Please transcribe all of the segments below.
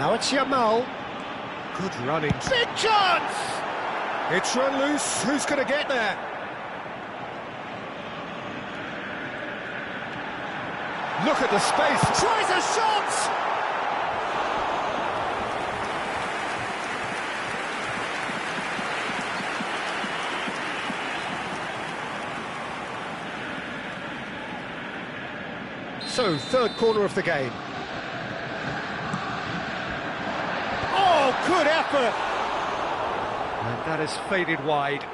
Now it's Yamal. Good running. Big chance! It's run loose. Who's going to get there? Look at the space. Tries a shot! So, third corner of the game. Oh, good effort! And that has faded wide.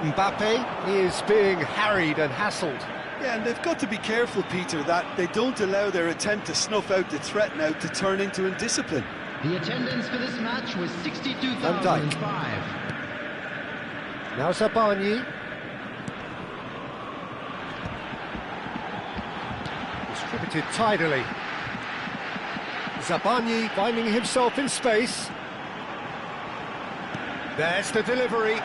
Mbappe is being harried and hassled. Yeah, and they've got to be careful, Peter, that they don't allow their attempt to snuff out the threat now to turn into indiscipline. The attendance for this match was 62,005. Now Zabani. Distributed tidily. Zabani finding himself in space. There's the delivery.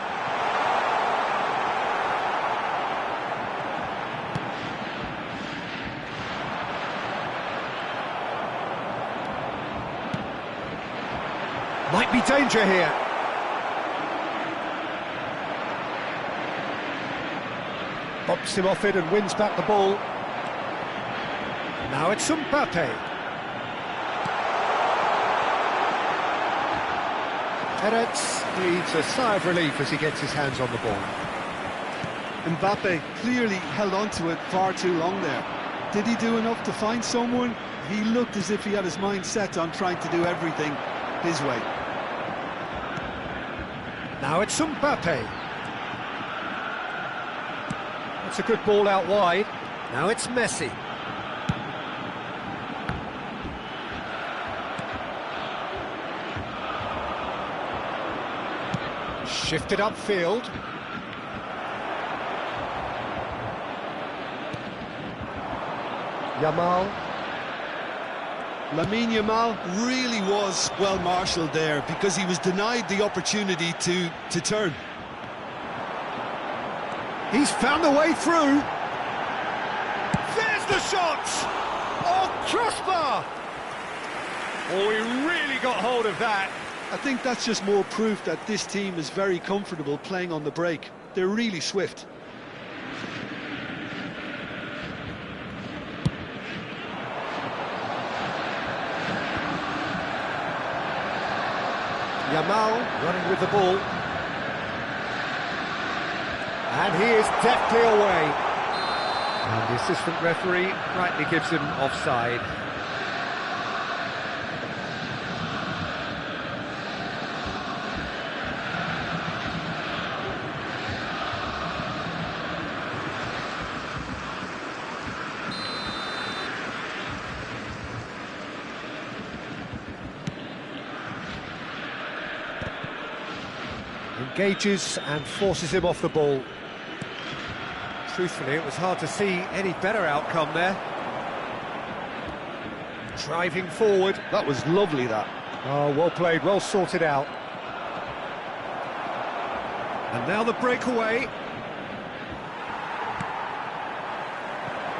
Might be danger here. Bumps him off it and wins back the ball. Now it's Mbappe. Perez breathes a sigh of relief as he gets his hands on the ball. Mbappe clearly held on to it far too long there. Did he do enough to find someone? He looked as if he had his mind set on trying to do everything his way. Now it's Mbappe. That's a good ball out wide. Now it's Messi. Shifted upfield. Yamal. Lamine Yamal really was well marshalled there because he was denied the opportunity to turn. He's found a way through. There's the shot! Oh, crossbar! Oh, he really got hold of that. I think that's just more proof that this team is very comfortable playing on the break. They're really swift. Yamal running with the ball. And he is deftly away. And the assistant referee rightly gives him offside. Engages and forces him off the ball. Truthfully, it was hard to see any better outcome there. Driving forward. That was lovely, that. Oh, well played, well sorted out. And now the breakaway.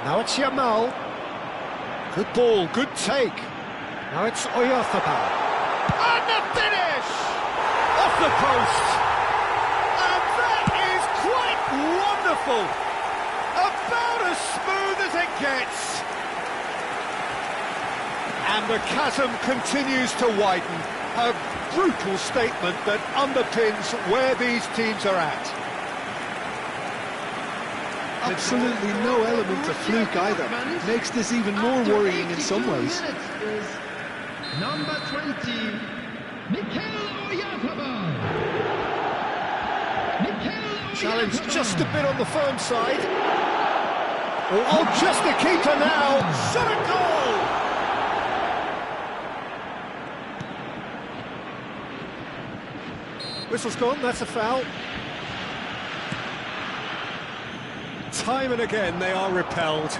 Now it's Yamal. Good ball, good take. Now it's Oyarzabal. And the finish! Off the post! And that is quite wonderful! About as smooth as it gets! And the chasm continues to widen. A brutal statement that underpins where these teams are at. Absolutely no element of fluke either. Makes this even more worrying in some ways. Number 20, Mikel Oyarzabal. Challenge just a bit on the firm side. Oh, just the keeper now. Shot a goal! Whistle's gone, that's a foul. Time and again they are repelled.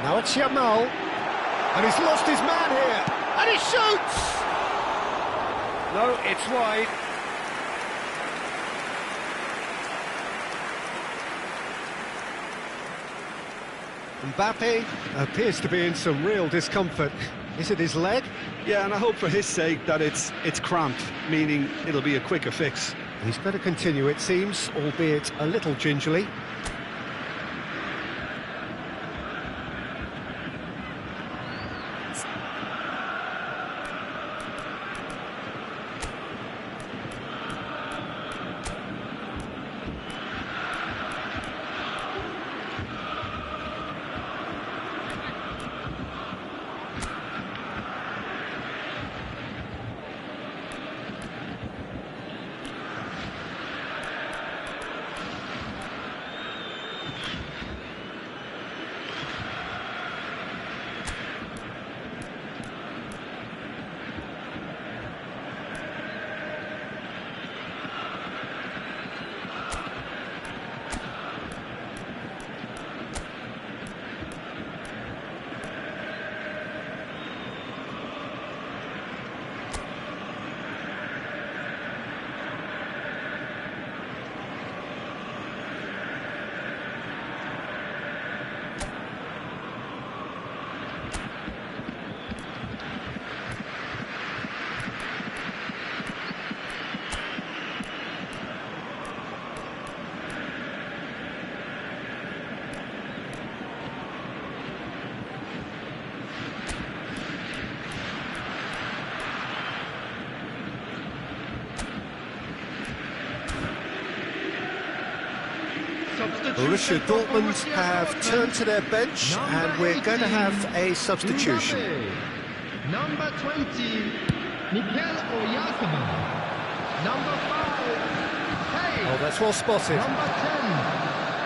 Now it's Yamal. And he's lost his man here. And he shoots! No, it's wide. Mbappe appears to be in some real discomfort. Is it his leg? Yeah, and I hope for his sake that it's cramped, meaning it'll be a quicker fix. He's better continue, it seems, albeit a little gingerly. Borussia Dortmund have turned to their bench and we're going to have a substitution. Number 20, Mikel Oyarzabal. Number 5, Hey. Oh, that's well spotted. Number 10,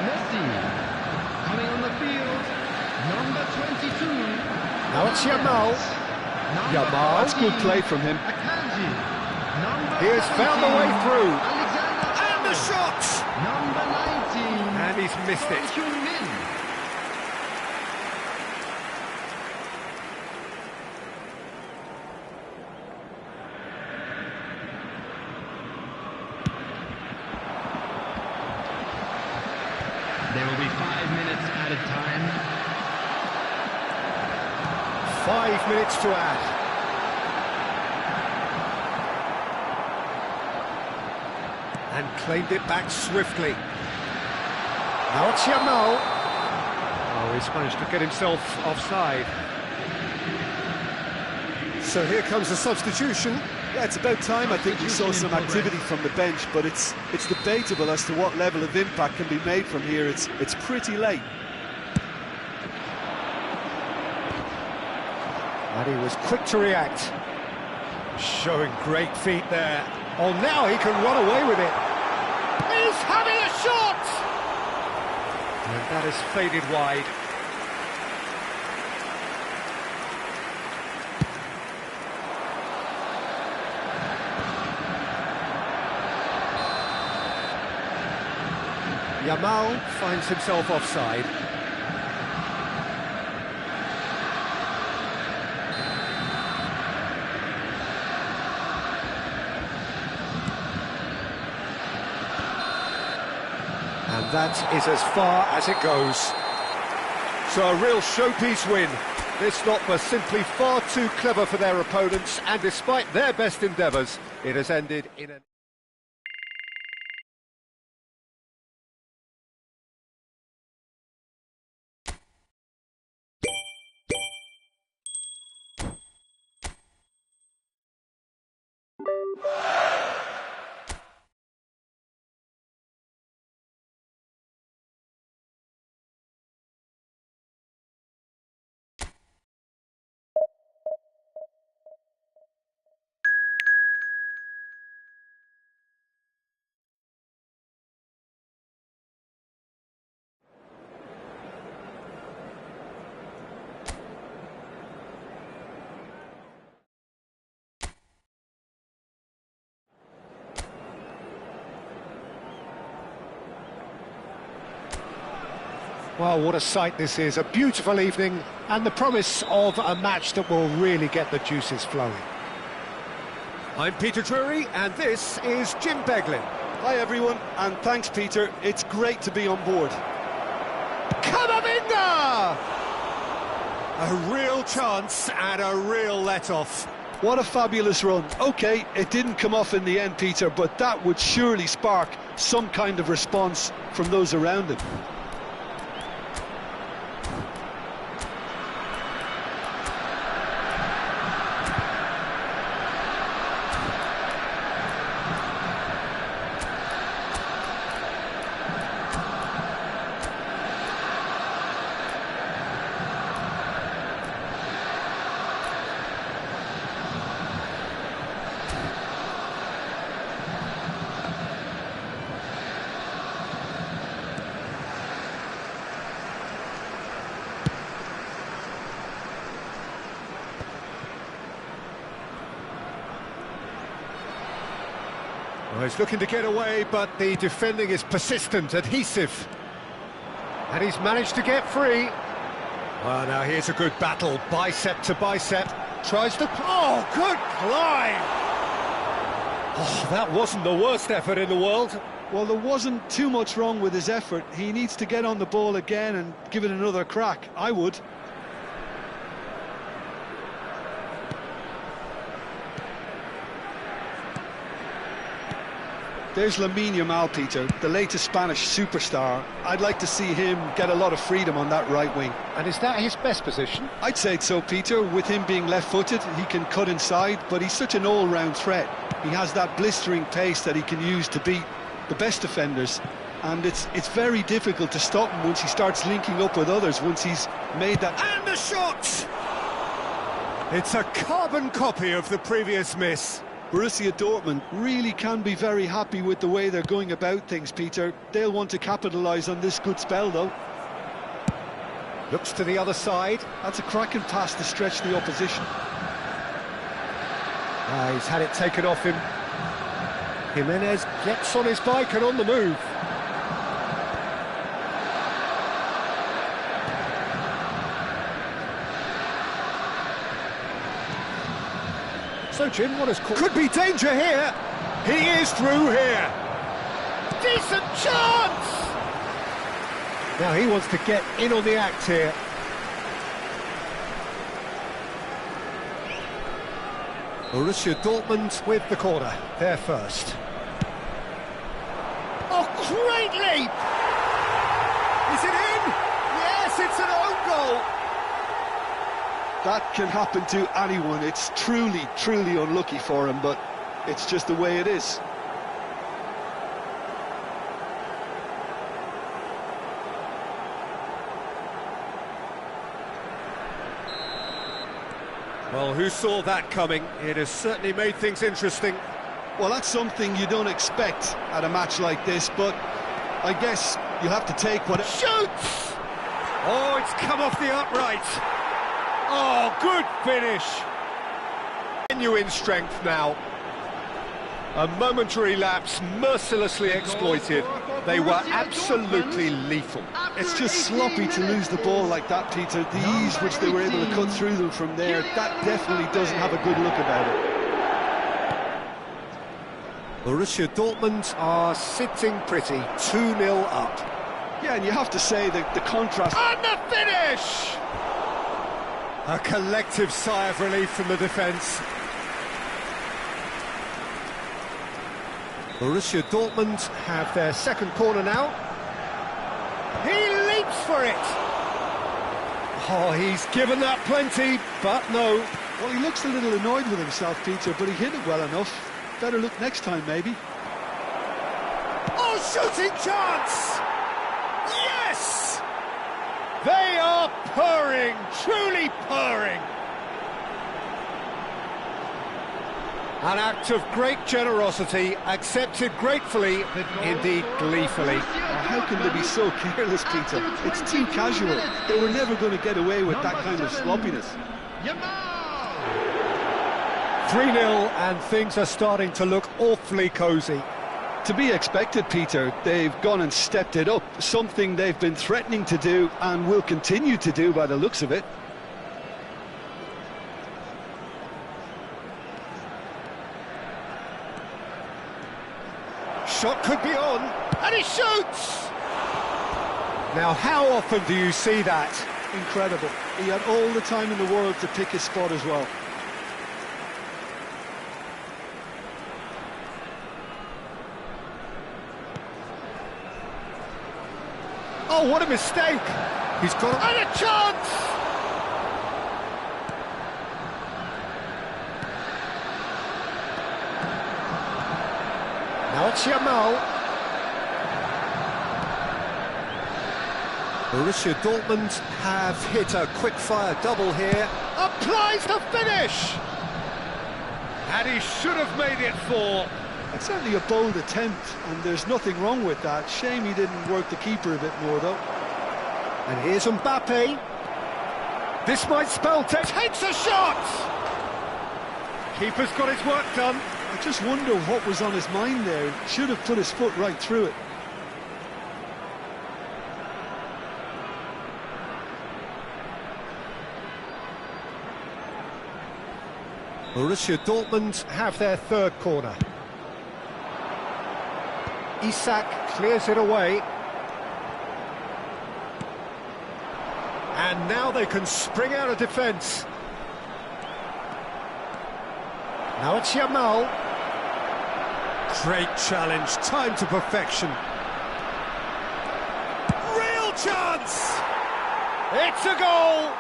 Messi. Coming on the field, number 22. Now it's Yamal. Yamal. That's good play from him. Akanji. Number He has found the way through. Alexander And the shot! Number 19. And he's missed it. Min. There will be 5 minutes added time. 5 minutes to add. And claimed it back swiftly. Now it's Yamal. Oh, he's managed to get himself offside. So here comes the substitution. Yeah, it's about time. I think we saw some activity from the bench, but it's debatable as to what level of impact can be made from here. It's pretty late. And he was quick to react. Showing great feet there. Oh, now he can run away with it. He's having a shot! And that has faded wide. Yamal finds himself offside. And that is as far as it goes. So a real showpiece win. This lot were simply far too clever for their opponents, and despite their best endeavours, it has ended in an... Well, what a sight this is, a beautiful evening and the promise of a match that will really get the juices flowing. I'm Peter Drury and this is Jim Beglin. Hi everyone, and thanks Peter, it's great to be on board. Camavinga! A real chance and a real let-off. What a fabulous run. OK, it didn't come off in the end, Peter, but that would surely spark some kind of response from those around him. Well, he's looking to get away, but the defending is persistent, adhesive. And he's managed to get free. Well, now here's a good battle, bicep to bicep. Tries to... Oh, good climb! Oh, that wasn't the worst effort in the world. Well, there wasn't too much wrong with his effort. He needs to get on the ball again and give it another crack. I would. There's Lamine Yamal, Peter, the latest Spanish superstar. I'd like to see him get a lot of freedom on that right wing. And is that his best position? I'd say so, Peter. With him being left-footed, he can cut inside, but he's such an all-round threat. He has that blistering pace that he can use to beat the best defenders, and it's very difficult to stop him once he starts linking up with others, once he's made that... And the shot! It's a carbon copy of the previous miss. Borussia Dortmund really can be very happy with the way they're going about things, Peter. They'll want to capitalise on this good spell, though. Looks to the other side. That's a cracking pass to stretch the opposition. He's had it taken off him. Jimenez gets on his bike and on the move. So, Jim, what has caught... Could be danger here. He is through here. Decent chance! Now he wants to get in on the act here. Borussia Dortmund with the corner. They're first. Oh, great leap! Is it in? Yes, it's an own goal. That can happen to anyone. It's truly, truly unlucky for him, but it's just the way it is. Well, who saw that coming? It has certainly made things interesting. Well, that's something you don't expect at a match like this, but I guess you have to take what... Shoots! Oh, it's come off the upright. Oh, good finish. Genuine strength now. A momentary lapse mercilessly exploited. They were absolutely lethal. It's just sloppy to lose the ball like that, Peter. The ease which they were able to cut through them from there, that definitely doesn't have a good look about it. Borussia Dortmund are sitting pretty, 2-0 up. Yeah, and you have to say that the contrast... And the finish! A collective sigh of relief from the defence. Borussia Dortmund have their second corner now. He leaps for it! Oh, he's given that plenty, but no. Well, he looks a little annoyed with himself, Peter, but he hit it well enough. Better look next time, maybe. Oh, shooting chance! Yes! They are purring, truly purring. An act of great generosity, accepted gratefully, indeed gleefully. How can they be so careless, Peter? It's too casual. They were never going to get away with that kind of sloppiness. 3-0 and things are starting to look awfully cosy. To be expected, Peter. They've gone and stepped it up, something they've been threatening to do and will continue to do by the looks of it. Shot could be on, and he shoots! Now, how often do you see that? Incredible. He had all the time in the world to pick his spot as well. Oh, what a mistake! He's got and a chance! Now it's Yamal. Borussia Dortmund have hit a quick-fire double here. Applies the finish! And he should have made it 4. It's certainly a bold attempt, and there's nothing wrong with that. Shame he didn't work the keeper a bit more, though. And here's Mbappe. This might spell takes a shot! Keeper's got his work done. I just wonder what was on his mind there. Should have put his foot right through it. Borussia Dortmund have their third corner. Isak clears it away. And now they can spring out of defence. Now it's Yamal. Great challenge, time to perfection. Real chance! It's a goal!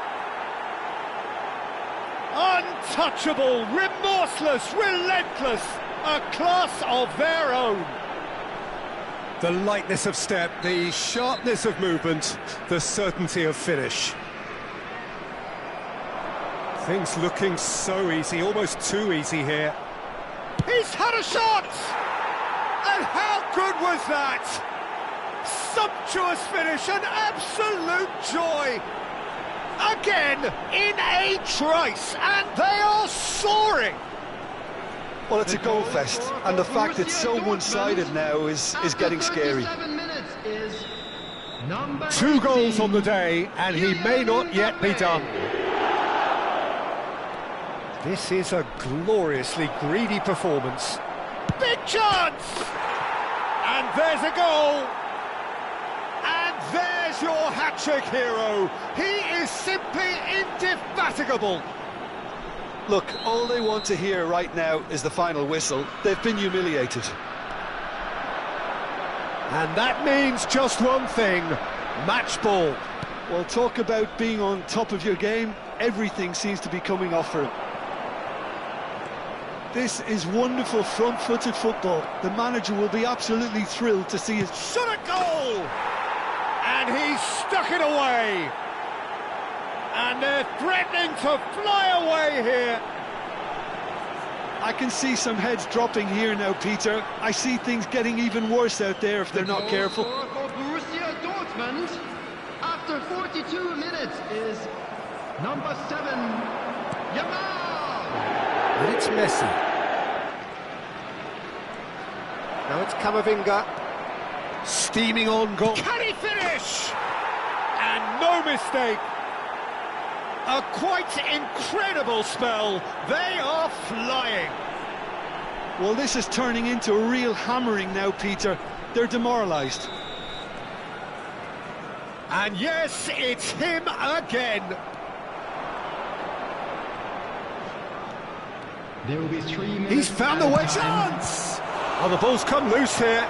Untouchable, remorseless, relentless, a class of their own. The lightness of step, the sharpness of movement, the certainty of finish. Things looking so easy, almost too easy here. He's had a shot! And how good was that? Sumptuous finish, an absolute joy! Again, in a trice, and they are soaring! Well, it's a goal fest, and the fact it's so one-sided now is getting scary. 2 goals on the day, and he may not yet be done. This is a gloriously greedy performance. Big chance! And there's a goal! And there's your hat-trick hero. He is simply indefatigable. Look, all they want to hear right now is the final whistle. They've been humiliated. And that means just one thing, match ball. Well, talk about being on top of your game. Everything seems to be coming off for him. This is wonderful front-footed football. The manager will be absolutely thrilled to see his shot at goal! And he's stuck it away. And they're threatening to fly away here. I can see some heads dropping here now, Peter. I see things getting even worse out there if they're not careful. For Borussia Dortmund, after 42 minutes, is number 7, Yamal. And it's Messi. Now it's Camavinga. Steaming on goal. Can he finish? And no mistake. A quite incredible spell. They are flying. Well, this is turning into a real hammering now, Peter. They're demoralised. And yes, it's him again. There will be 3 minutes. He's found the way. Chance! Oh, the ball's come loose here.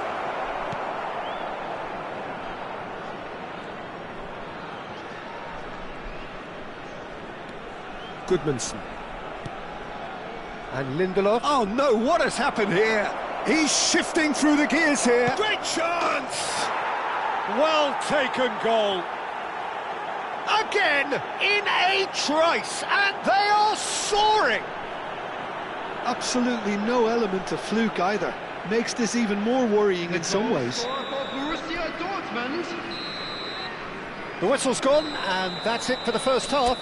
Goodmanson. And Lindelof. Oh no, what has happened here? He's shifting through the gears here. Great chance! Well taken goal. Again, in a trice, and they are soaring. Absolutely no element of fluke either. Makes this even more worrying in some ways. For Borussia Dortmund. The whistle's gone, and that's it for the first half.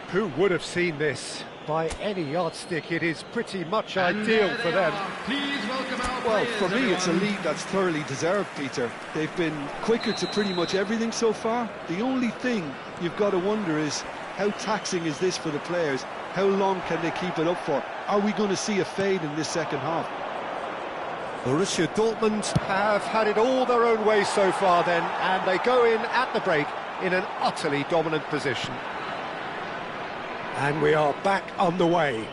Who would have seen this? By any yardstick, it is pretty much And ideal there for they them. are. Please welcome our Well, players, for me, it's a everyone. lead that's thoroughly deserved, Peter. They've been quicker to pretty much everything so far. The only thing you've got to wonder is, how taxing is this for the players? How long can they keep it up for? Are we going to see a fade in this second half? Borussia Dortmund have had it all their own way so far then, and they go in at the break in an utterly dominant position. And we are back on the way.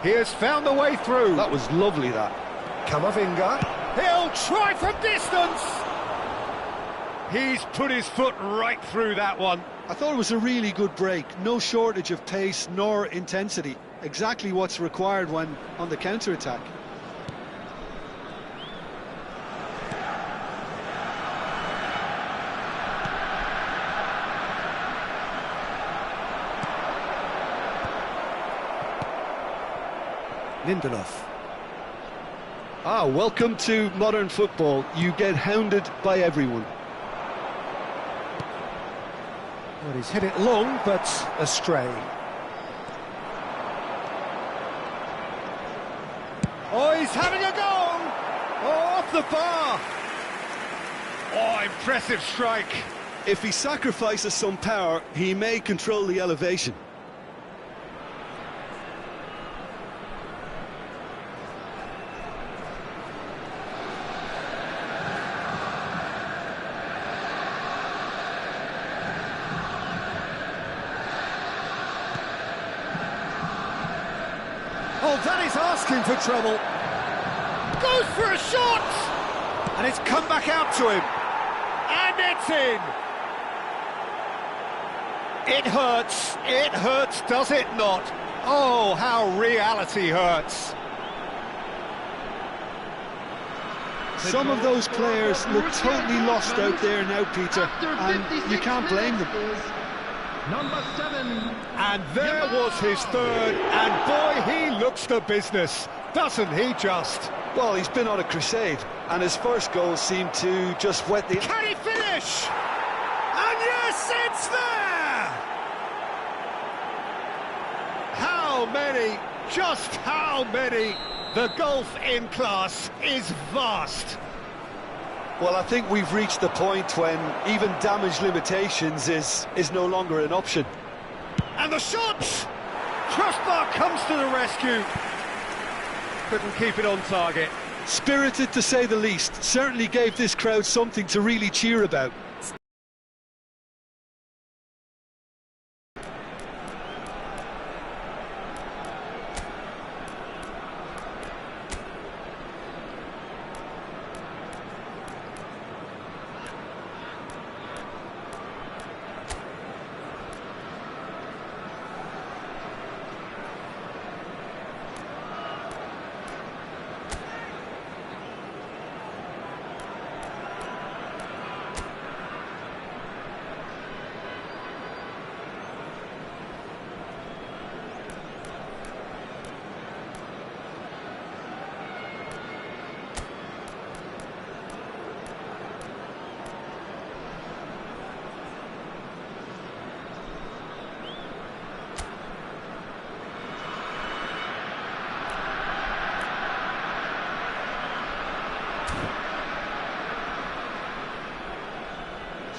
He has found the way through. That was lovely, that. Kamavinga. He'll try from distance. He's put his foot right through that one. I thought it was a really good break. No shortage of pace nor intensity. Exactly what's required when on the counter-attack. Lindelof. Ah, welcome to modern football. You get hounded by everyone. Well, he's hit it long, but astray. Oh, he's having a go! Oh, off the bar! Oh, impressive strike. If he sacrifices some power, he may control the elevation. Oh, that is asking for trouble. Goes for a shot! And it's come back out to him. And it's in! It hurts, does it not? Oh, how reality hurts. Some of those players look totally lost out there now, Peter, and you can't blame them. Number 7. And there was his third, and boy, he looks the business, doesn't he just? Well, he's been on a crusade, and his first goal seemed to just wet the... Can he finish? And yes, it's there! How many, just how many? The gulf in class is vast. Well, I think we've reached the point when even damage limitations is no longer an option. And the shot! Crossbar comes to the rescue. Couldn't keep it on target. Spirited, to say the least. Certainly gave this crowd something to really cheer about.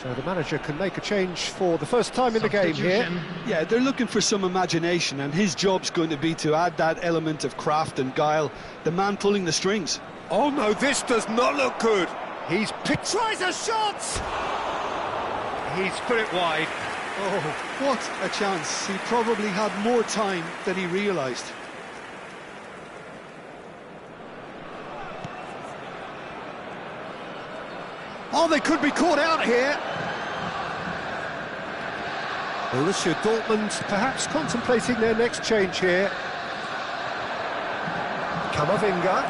So the manager can make a change for the first time in the game here. Yeah, they're looking for some imagination, and his job's going to be to add that element of craft and guile, the man pulling the strings. Oh no, this does not look good. He's picked, tries a shot! He's put it wide. Oh, what a chance. He probably had more time than he realised. Oh, they could be caught out here. Borussia Dortmund perhaps contemplating their next change here. Kamavinga.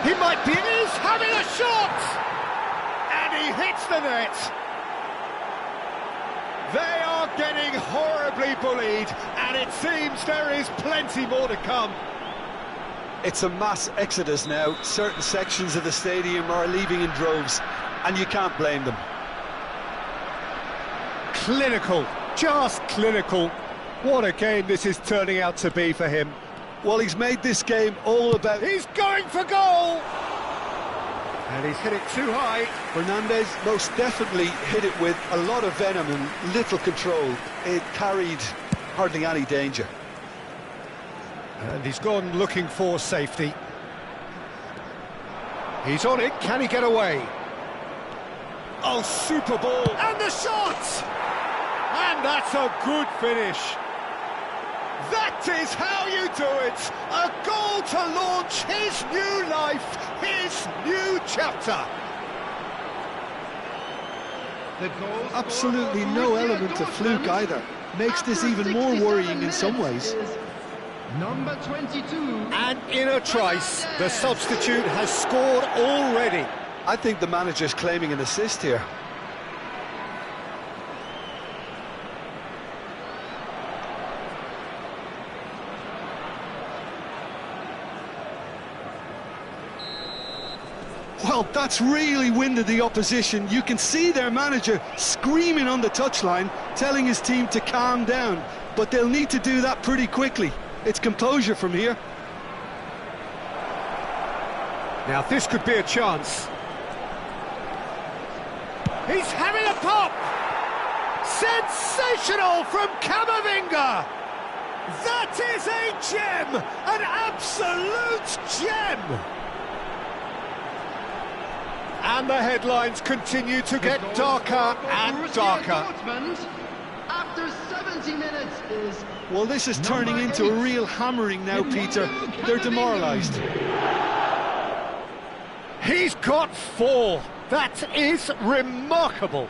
He might be, he's having a shot! And he hits the net. They are getting horribly bullied, and it seems there is plenty more to come. It's a mass exodus now. Certain sections of the stadium are leaving in droves, and you can't blame them. Clinical, just clinical. What a game this is turning out to be for him. Well, he's made this game all about... He's going for goal! And he's hit it too high. Fernandez most definitely hit it with a lot of venom and little control. It carried hardly any danger. And he's gone looking for safety. He's on it, can he get away? Oh, super ball! And the shot! And that's a good finish. That is how you do it! A goal to launch his new life, his new chapter. Absolutely no element of fluke either. Makes this even more worrying in some ways. Number 22. And in a trice, the substitute has scored already. I think the manager's claiming an assist here. Well, that's really winded the opposition. You can see their manager screaming on the touchline, telling his team to calm down. But they'll need to do that pretty quickly. It's composure from here. Now, this could be a chance. He's having a pop! Sensational from Camavinga! That is a gem! An absolute gem! And the headlines continue to get darker and darker. After 70 minutes is... Well, this is turning into a real hammering now, Peter. They're demoralised. He's got 4. That is remarkable.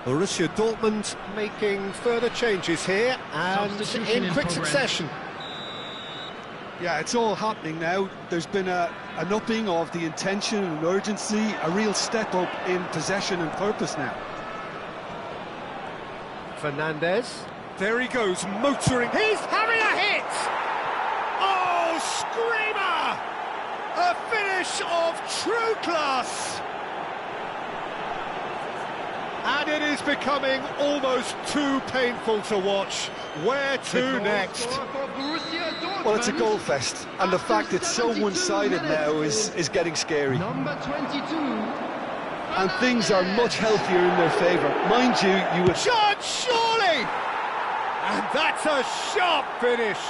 Borussia Dortmund making further changes here and in quick succession. Yeah, it's all happening now. There's been an upping of the intention and urgency, a real step up in possession and purpose now. Fernandez, there he goes, motoring. He's having a hit! Oh, screamer! A finish of true class! And it is becoming almost too painful to watch. Where to next? Well, it's a goal fest, and the fact it's so one-sided now is getting scary. Number 22. And things are much healthier in their favour. Mind you, you would... Shot, surely! And that's a sharp finish.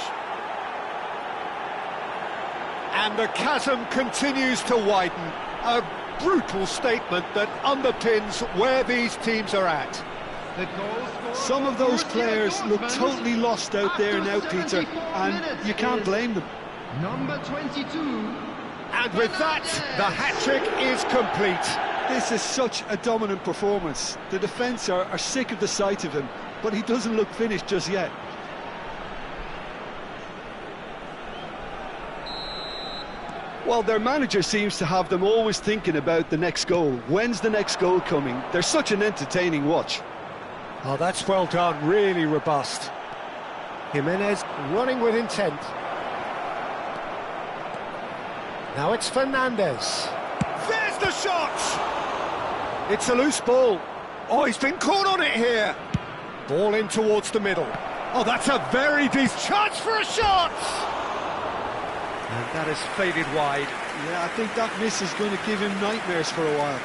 And the chasm continues to widen. A brutal statement that underpins where these teams are at. Some of those players look totally lost out there now, Peter, and you can't blame them. Number 22. And with that, the hat-trick is complete. This is such a dominant performance. The defence are sick of the sight of him, but he doesn't look finished just yet. Well, their manager seems to have them always thinking about the next goal. When's the next goal coming? They're such an entertaining watch. Oh, that's well done, really robust. Jimenez running with intent. Now it's Fernandez. There's the shot! It's a loose ball. Oh, he's been caught on it here. Ball in towards the middle. Oh, that's a very decent chance for a shot! And that has faded wide. Yeah, I think that miss is going to give him nightmares for a while.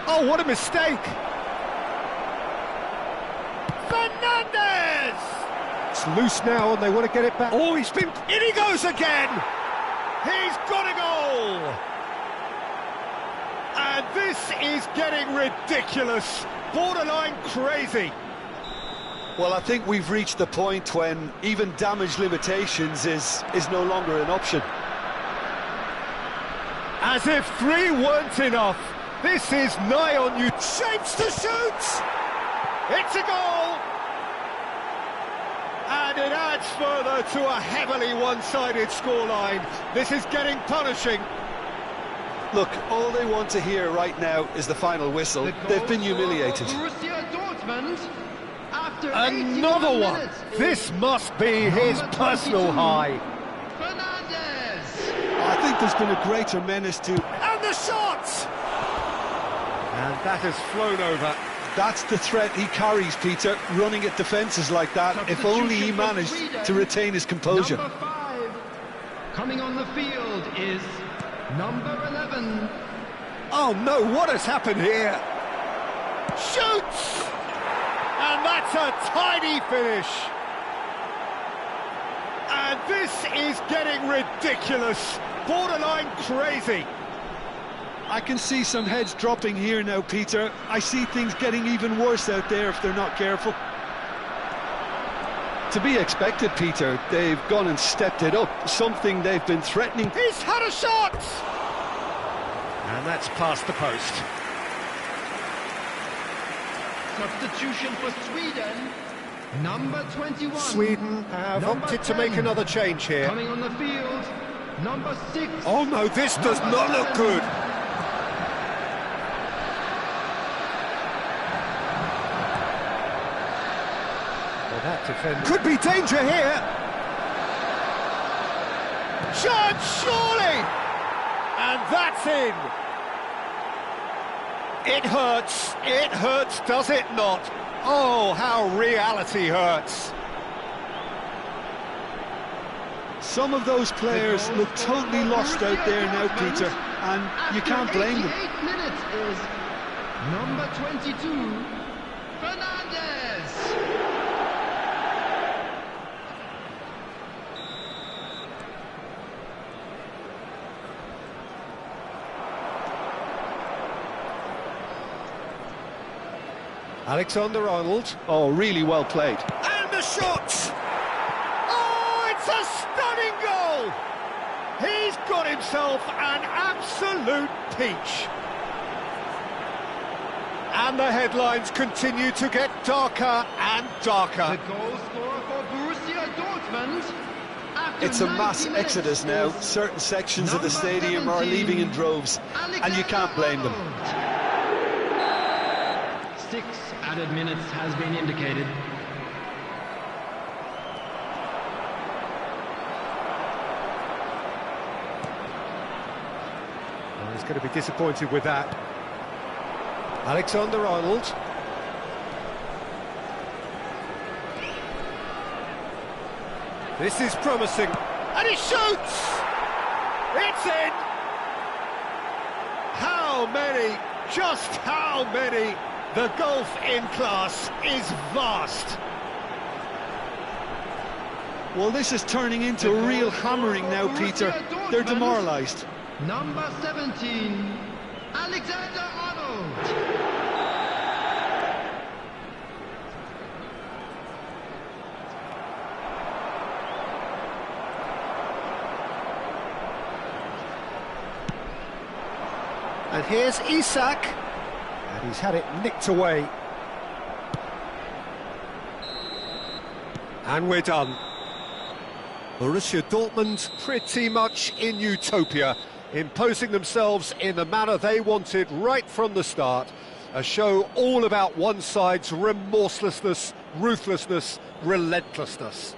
Oh, what a mistake! Fernandez! It's loose now and they want to get it back. Oh, in he goes again! He's got a goal! And this is getting ridiculous, borderline crazy. Well, I think we've reached the point when even damage limitations is no longer an option. As if 3 weren't enough. This is nigh on you. Shapes to shoot! It's a goal! And it adds further to a heavily one-sided scoreline. This is getting punishing. Look, all they want to hear right now is the final whistle. They've been humiliated. Another one! This must be his personal high. Fernandez! I think there's been a greater menace to... And the shot! And that has flown over. That's the threat he carries, Peter, running at defences like that, if only he managed to retain his composure. Number 5, coming on the field is number 11. Oh no, what has happened here? Shoots! And that's a tidy finish. And this is getting ridiculous, borderline crazy. I can see some heads dropping here now, Peter. I see things getting even worse out there if they're not careful. To be expected, Peter. They've gone and stepped it up, something they've been threatening. He's had a shot! And that's past the post. Substitution for Sweden, number 21. Sweden have opted to make another change here. Coming on the field, number 6. Oh no, this does not look good. That defender could be danger here. Chance, surely! And that's in. It hurts, does it not? Oh, how reality hurts. Some of those players look totally lost out there now, Peter, and you can't blame them. 88 minutes is number 22, Fernandez. Alexander-Arnold. Oh, really well played. And the shot! Oh, it's a stunning goal! He's got himself an absolute peach. And the headlines continue to get darker and darker. The goal scorer for Borussia Dortmund. It's a mass exodus now. Certain sections of the stadium are leaving in droves, and you can't blame them. 6 added minutes has been indicated. Well, he's going to be disappointed with that. Alexander-Arnold. This is promising. And he shoots! It's in! How many, just how many? The gulf in class is vast. Well, this is turning into a real hammering now, Peter. They're demoralised. Number 17, Alexander-Arnold. And here's Isak. And he's had it nicked away. And we're done. Borussia Dortmund pretty much in utopia, imposing themselves in the manner they wanted right from the start. A show all about one side's remorselessness, ruthlessness, relentlessness.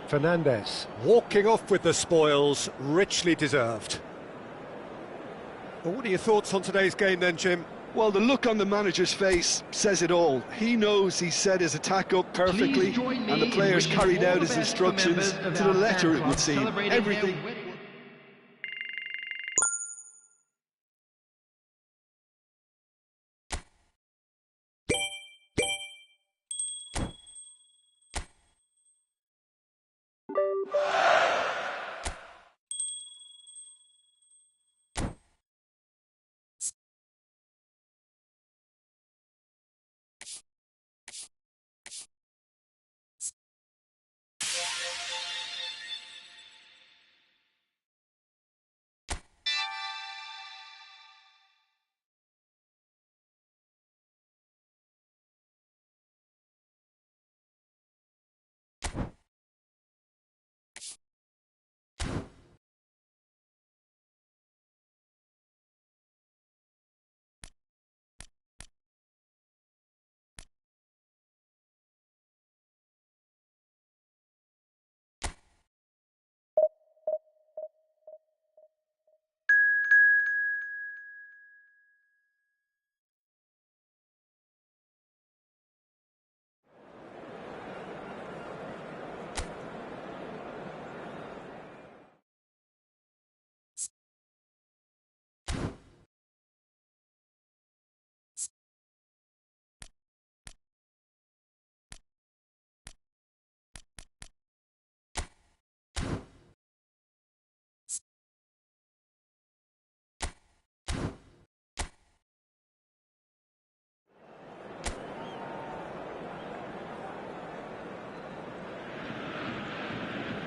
Fernandes walking off with the spoils, richly deserved. Well, what are your thoughts on today's game then, Jim? Well, the look on the manager's face says it all. He knows he set his attack up perfectly, and the players carried out his instructions to the letter, it would seem. Everything.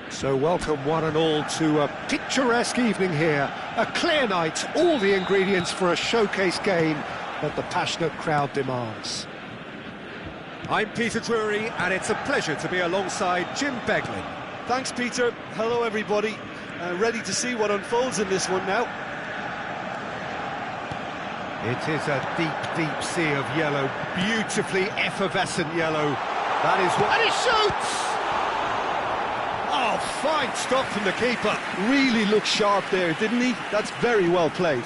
So welcome one and all to a picturesque evening here. A clear night, all the ingredients for a showcase game that the passionate crowd demands. I'm Peter Drury, and it's a pleasure to be alongside Jim Beglin. Thanks, Peter. Hello, everybody. Ready to see what unfolds in this one now. It is a deep, deep sea of yellow, beautifully effervescent yellow. That is what... And he shoots! Oh, fine stop from the keeper. Really looked sharp there, didn't he? That's very well played.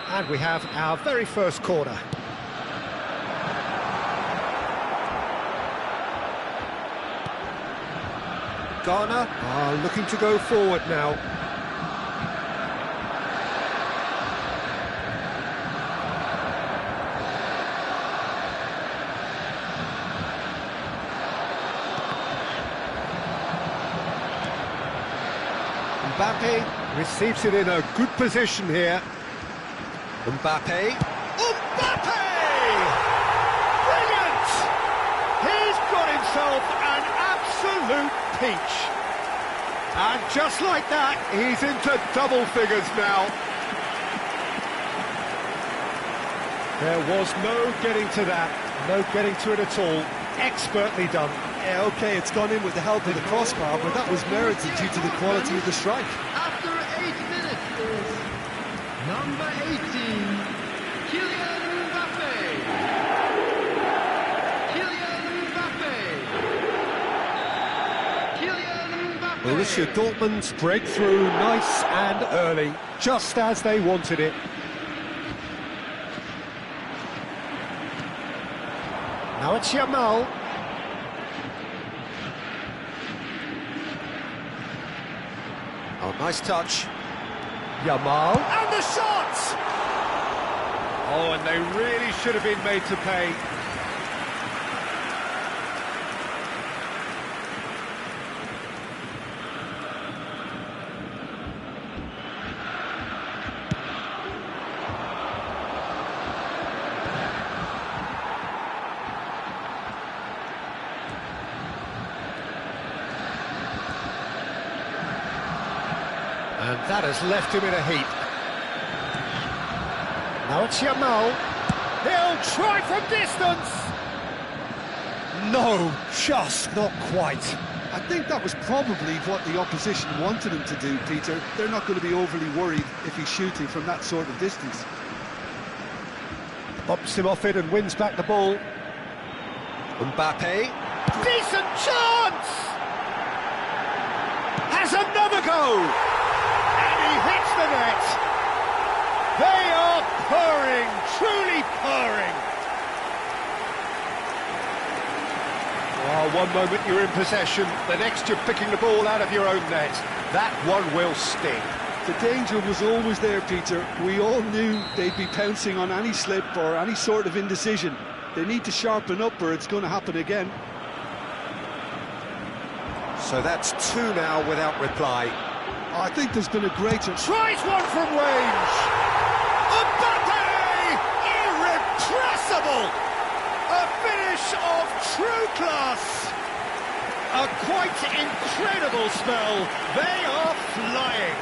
And we have our very first corner. Ghana are looking to go forward now. Mbappe receives it in a good position here. Mbappe! Mbappe! Brilliant! He's got himself an absolute peach. And just like that, he's into double figures now. There was no getting to that, no getting to it at all. Expertly done. Yeah, OK, it's gone in with the help of the crossbar, but that was merited due to the quality of the strike. After 8 minutes is number 18, Kylian Mbappe. Kylian Mbappe. Kylian Mbappe. Borussia Dortmund's breakthrough, nice and early, just as they wanted it. Now it's Yamal. Oh, nice touch. Yamal. And the shot! Oh, and they really should have been made to pay. And that has left him in a heap. Now it's Yamal. He'll try from distance. No, just not quite. I think that was probably what the opposition wanted him to do, Peter. They're not going to be overly worried if he's shooting from that sort of distance. Bumps him off it and wins back the ball. Mbappe. Decent chance! Has another go! And he hits the net. They are purring, truly purring. Oh, one moment you're in possession, the next you're picking the ball out of your own net. That one will sting. The danger was always there, Peter. We all knew they'd be pouncing on any slip or any sort of indecision. They need to sharpen up or it's going to happen again. So that's two now without reply. I think there's been a greater... Tries one from range! Mbappe! Irrepressible! A finish of true class! A quite incredible spell. They are flying.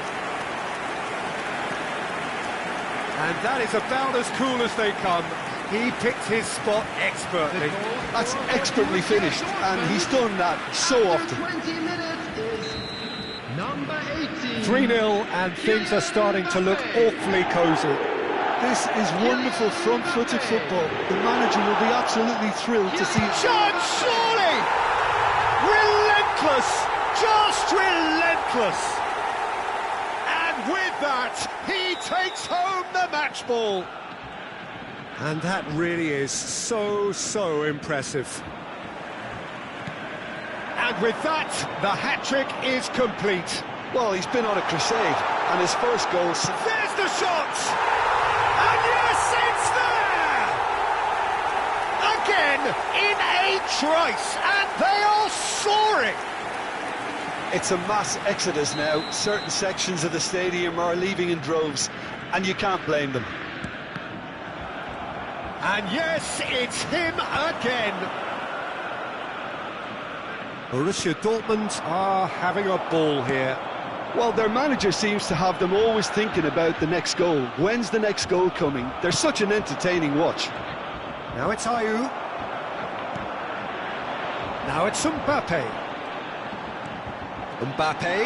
And that is about as cool as they come. He picked his spot expertly. That's expertly finished, and he's done that so often. 20 minutes is number 18. 3-0, and things are starting to look awfully cosy. This is wonderful front-footed football. The manager will be absolutely thrilled to see it. Chance, surely! Relentless! Just relentless! And with that, he takes home the match ball. And that really is so impressive. And with that, the hat-trick is complete. Well, he's been on a crusade, and his first goal... There's the shot! And yes, it's there! Again, in a trice, and they are soaring! It's a mass exodus now. Certain sections of the stadium are leaving in droves, and you can't blame them. And yes, it's him again. Borussia Dortmund are having a ball here. Well, their manager seems to have them always thinking about the next goal. When's the next goal coming? They're such an entertaining watch. Now it's Ayew. Now it's Mbappe. Mbappe.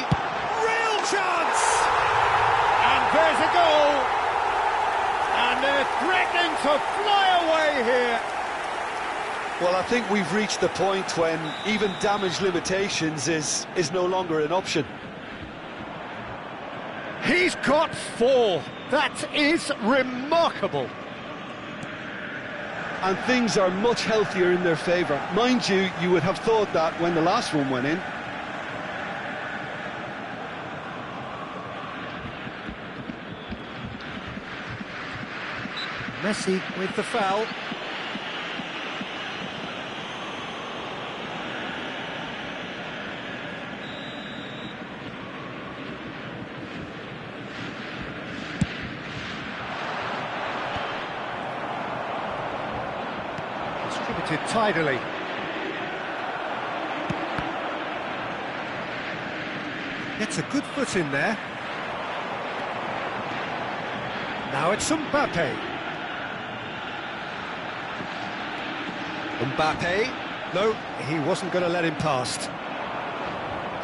Real chance! And there's a goal! And they're threatening to fly away here. Well, I think we've reached the point when even damage limitations is no longer an option. He's got 4. That is remarkable. And things are much healthier in their favour. Mind you, you would have thought that when the last one went in. Messi with the foul. Distributed tidily. Gets a good foot in there. Now it's Mbappe. Mbappe. No, he wasn't going to let him past.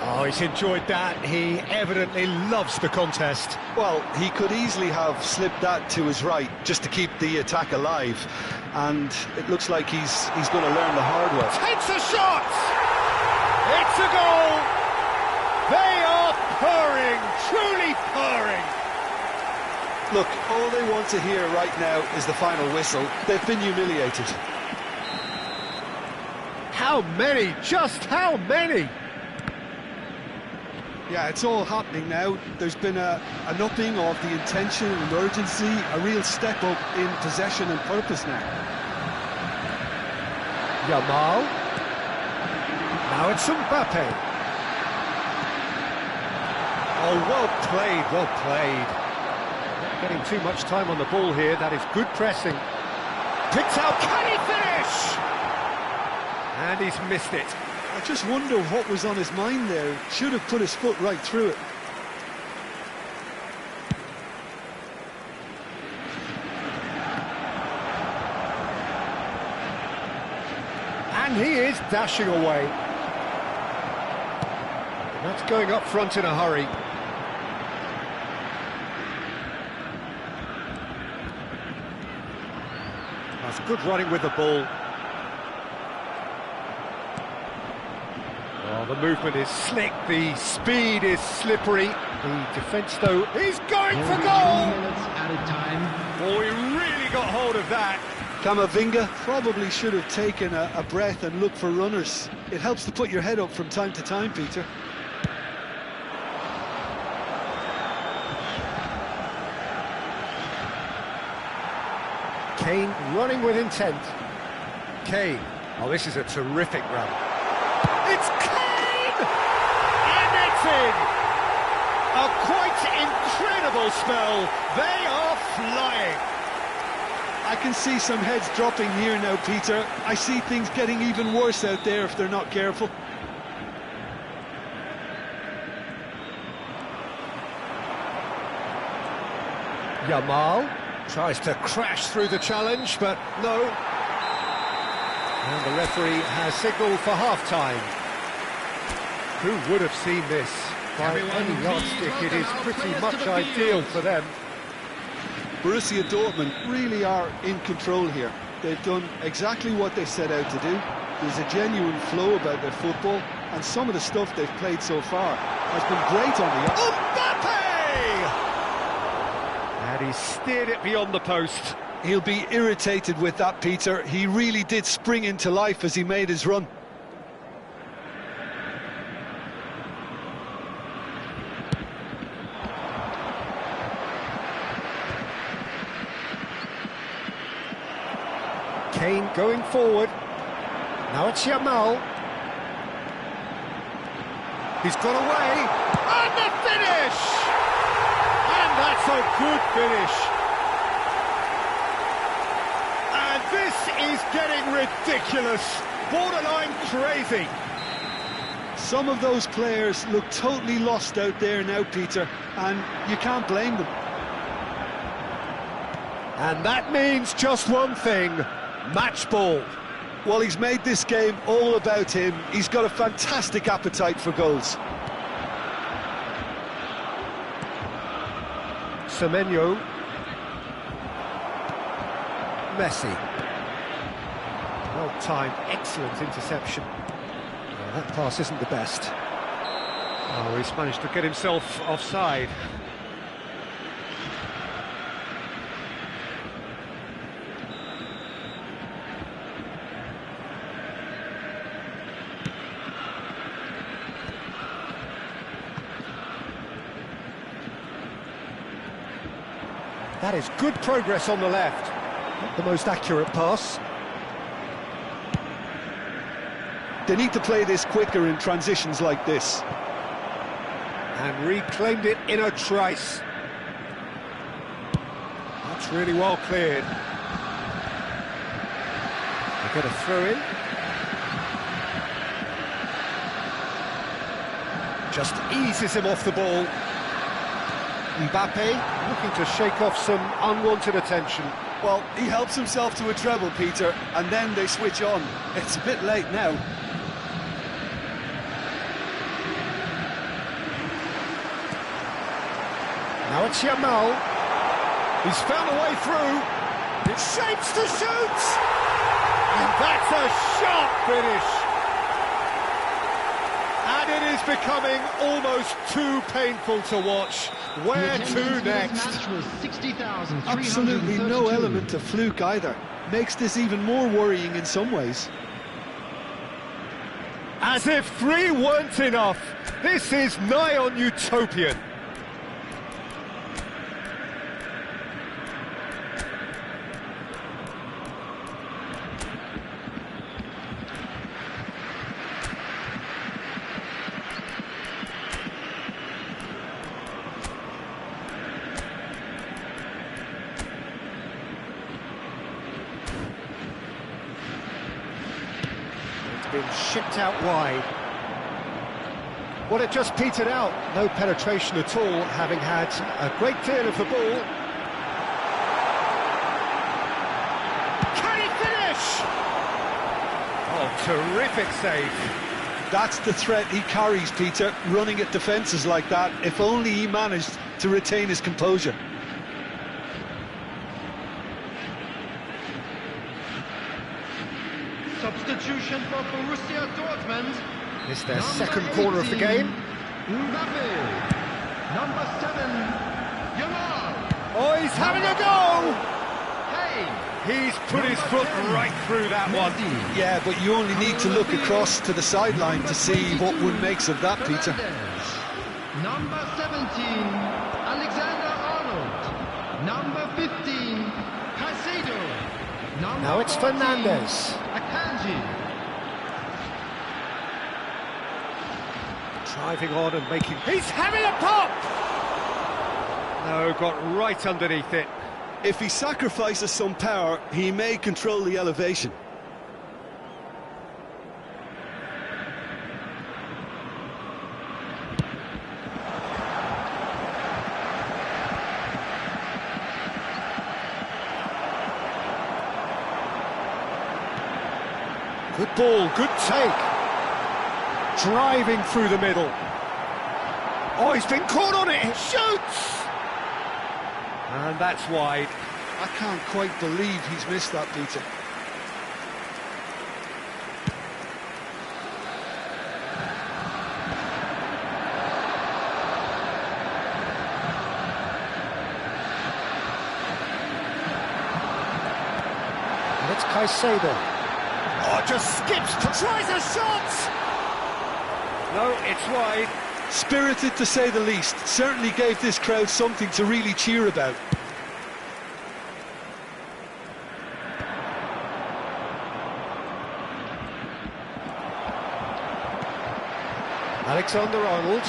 Oh, he's enjoyed that. He evidently loves the contest. Well, he could easily have slipped that to his right just to keep the attack alive. And it looks like he's going to learn the hard way. Takes a shot! It's a goal! They are purring, truly purring. Look, all they want to hear right now is the final whistle. They've been humiliated. How many? Just how many? Yeah, it's all happening now. There's been an upping of the intention and urgency, a real step up in possession and purpose now. Yamal. Now it's Mbappe. Oh, well played, well played. Not getting too much time on the ball here. That is good pressing. Picked out, can he finish? And he's missed it. I just wonder what was on his mind there. Should have put his foot right through it. And he is dashing away. And that's going up front in a hurry. That's good running with the ball. Oh, the movement is slick, the speed is slippery. The defence, though, is going for goal! 2 minutes added time. Oh, he really got hold of that. Camavinga probably should have taken a breath and looked for runners. It helps to put your head up from time to time, Peter. Kane running with intent. Kane. Oh, this is a terrific run. It's Kane! And it's in! A quite incredible spell. They are flying. I can see some heads dropping here now, Peter. I see things getting even worse out there if they're not careful. Yamal tries to crash through the challenge, but no. And the referee has signalled for half-time. Who would have seen this? By any yardstick, it is pretty much ideal for them. Borussia Dortmund really are in control here. They've done exactly what they set out to do. There's a genuine flow about their football, and some of the stuff they've played so far has been great on the... Mbappe! And he steered it beyond the post. He'll be irritated with that, Peter. He really did spring into life as he made his run. Kane going forward. Now it's Yamal. He's got away. And the finish! And that's a good finish. And this is getting ridiculous. Borderline crazy. Some of those players look totally lost out there now, Peter, and you can't blame them. And that means just one thing. Match ball. Well, he's made this game all about him. He's got a fantastic appetite for goals. Semenyo. Messi. Well timed, excellent interception. Well, that pass isn't the best. Oh, he's managed to get himself offside. That is good progress on the left. Not the most accurate pass. They need to play this quicker in transitions like this. And reclaimed it in a trice. That's really well cleared. They get a throw in. Just eases him off the ball. Mbappe looking to shake off some unwanted attention. Well, he helps himself to a treble, Peter, and then they switch on. It's a bit late now. Now it's Yamal. He's found a way through. It shapes to shoot! And that's a sharp finish. And it is becoming almost too painful to watch. Where to next? Absolutely no element of fluke either. Makes this even more worrying in some ways. As if 3 weren't enough, this is nigh on utopian. Been shipped out wide. Well, it just petered out. No penetration at all, having had a great deal of the ball. Can he finish? Oh, terrific save. That's the threat he carries, Peter, running at defences like that. If only he managed to retain his composure. Substitution for Borussia Dortmund. It's their second corner of the game. Mbappe. Number 7, Yamal. Oh, he's having a go! Hey. He's put his foot right through that one. Yeah, but you only need to look across to the sideline to see what one makes of that, Peter. Number 17, Alexander-Arnold. Number 15, Caicedo. Now it's 14, Fernandes. Akanji. Driving on and making... He's having a pop! No, got right underneath it. If he sacrifices some power, he may control the elevation. Good ball, good take. Driving through the middle. Oh, he's been caught on it, he shoots! And that's wide. I can't quite believe he's missed that, Peter. And it's Caicedo. Oh, just skips, tries a shot! No, it's wide. Spirited to say the least. Certainly gave this crowd something to really cheer about. Alexander-Arnold.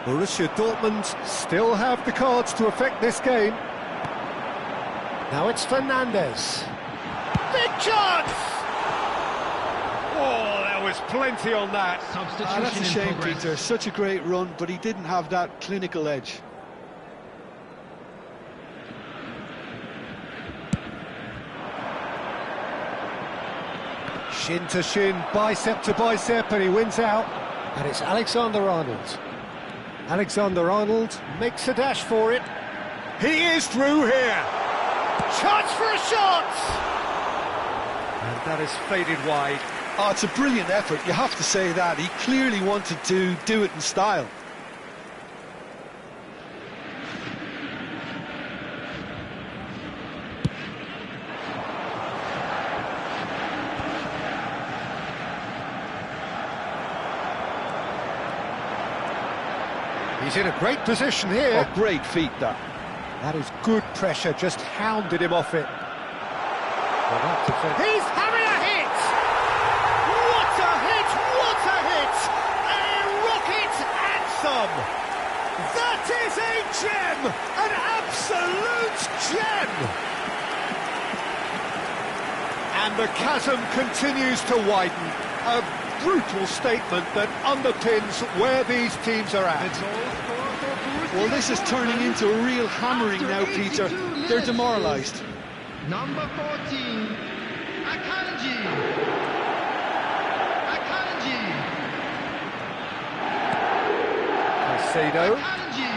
Borussia Dortmund still have the cards to affect this game. Now it's Fernandes. Big chance! Oh, there was plenty on that. Substitution That's a shame, in progress. Peter. Such a great run, but he didn't have that clinical edge. Shin to shin, bicep to bicep, and he wins out. And it's Alexander-Arnold. Alexander-Arnold makes a dash for it. He is through here. Chance for a shot! And that is faded wide. Oh, it's a brilliant effort, you have to say that. He clearly wanted to do it in style. He's in a great position here. Oh, great feat, that. That is good pressure, just hounded him off it. Well, he's having a hit! What a hit! What a hit! A rocket anthem! That is a gem! An absolute gem! And the chasm continues to widen. A brutal statement that underpins where these teams are at. Well, this is turning into a real hammering now, Peter. They're demoralised. Number 14, Akanji. Akanji. Caicedo. Akanji.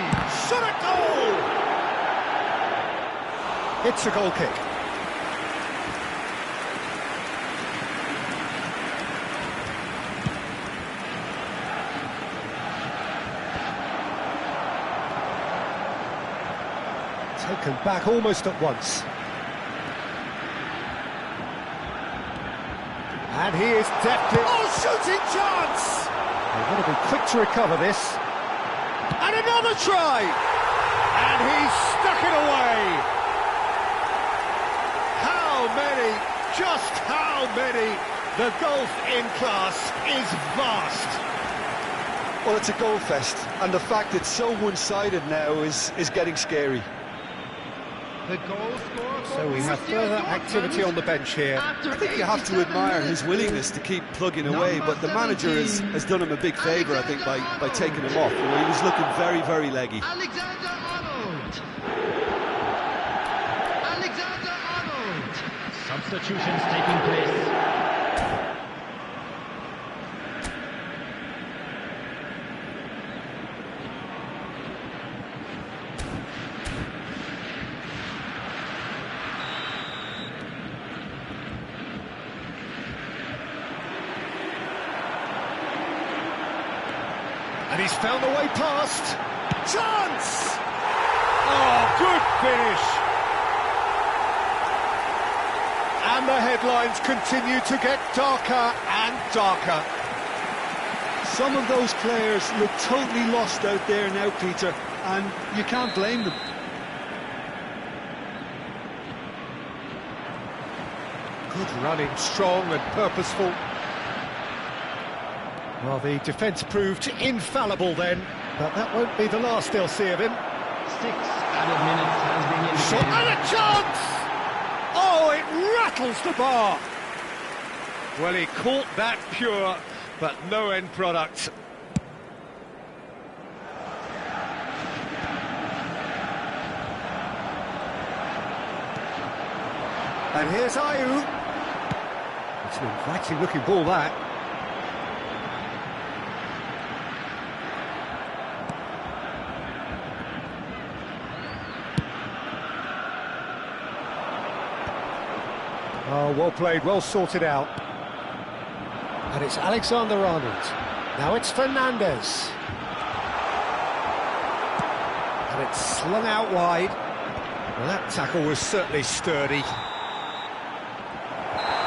Shot at goal! It's a goal kick. Taken back almost at once. And he is deftly... Oh, shooting chance! They're going to be quick to recover this. And another try! And he's stuck it away! How many, just how many? The golf in class is vast. Well, it's a goal fest, and the fact it's so one-sided now is getting scary. The goal scorer for So we have Borussia further Dortmund activity on the bench here. after I think you have to 87 admire minutes. his willingness to keep plugging away, but the manager has done him a big favour, I think, by taking him off. You know, he was looking very, very leggy. Alexander Arnold. Alexander Arnold. Substitutions taking place. And he's found the way past. Chance! Oh, good finish. And the headlines continue to get darker and darker. Some of those players look totally lost out there now, Peter, and you can't blame them. Good running, strong and purposeful. Well, the defence proved infallible then, but that won't be the last they'll see of him. 6 added minutes has been Shot indicated. and a chance! Oh, it rattles the bar! Well, he caught that pure, but no end product. And here's Ayew. It's an inviting looking ball, that. Oh, well played, well sorted out. And it's Alexander Arnold. Now it's Fernandez. And it's slung out wide. Well, that tackle was certainly sturdy.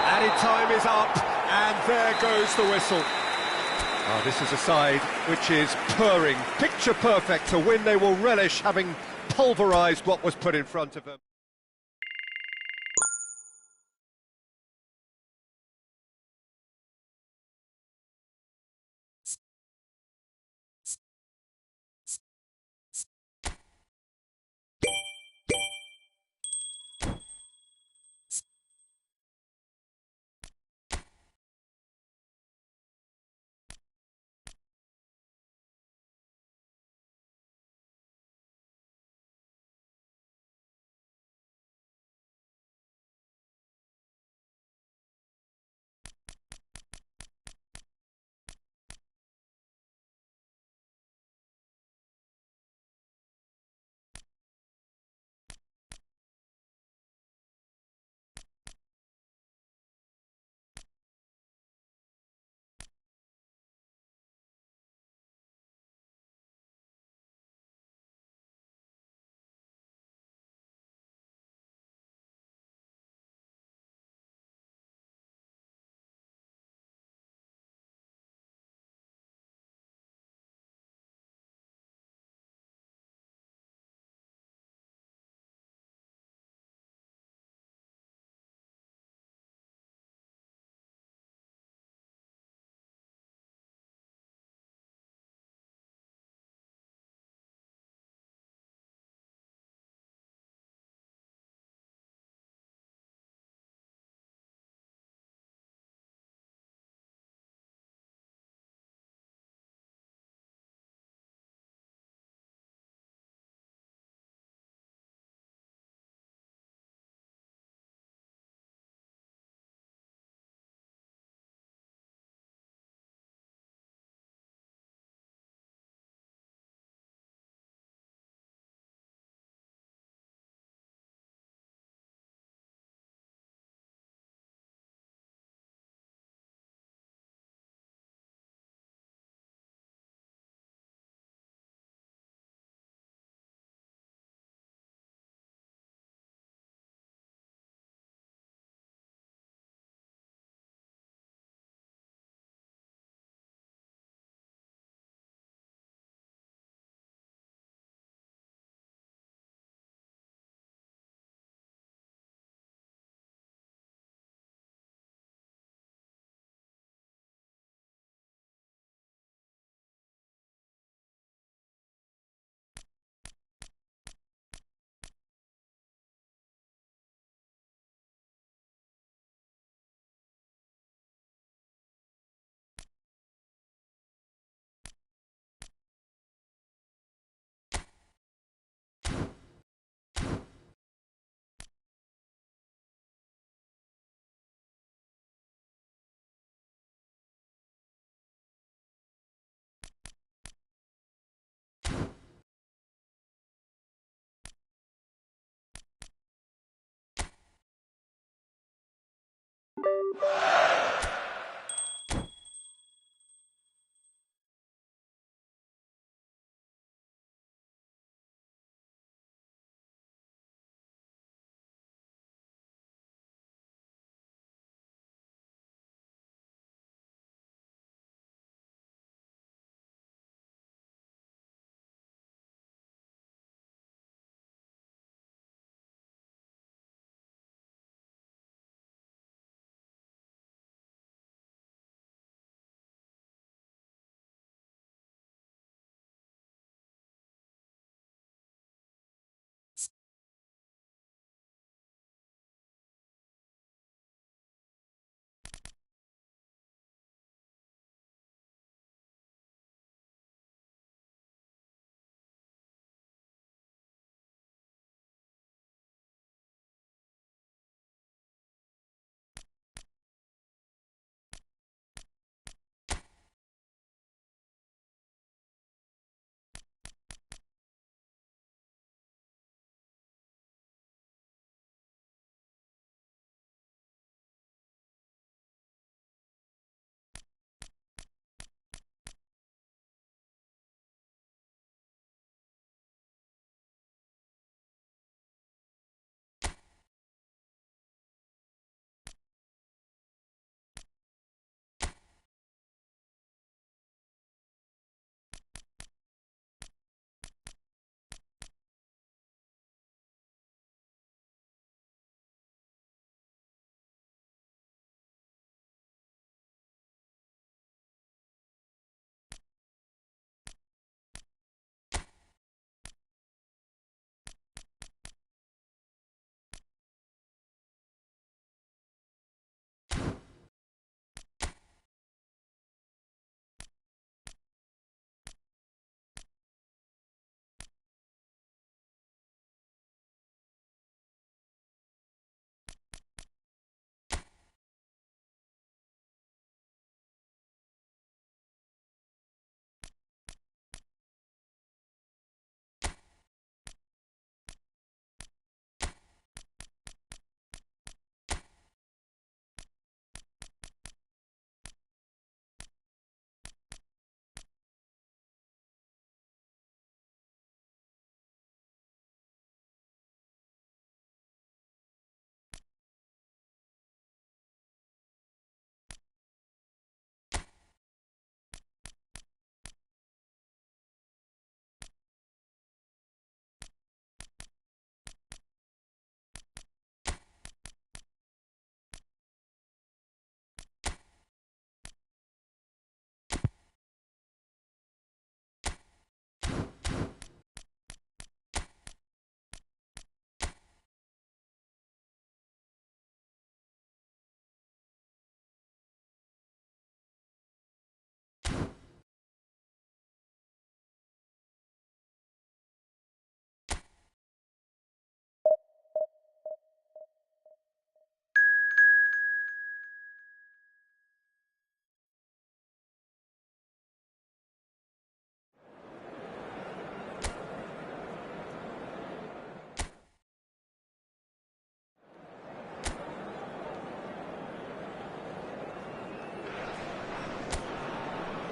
Added time is up, and there goes the whistle. Oh, this is a side which is purring, picture perfect to win. They will relish having pulverised what was put in front of them.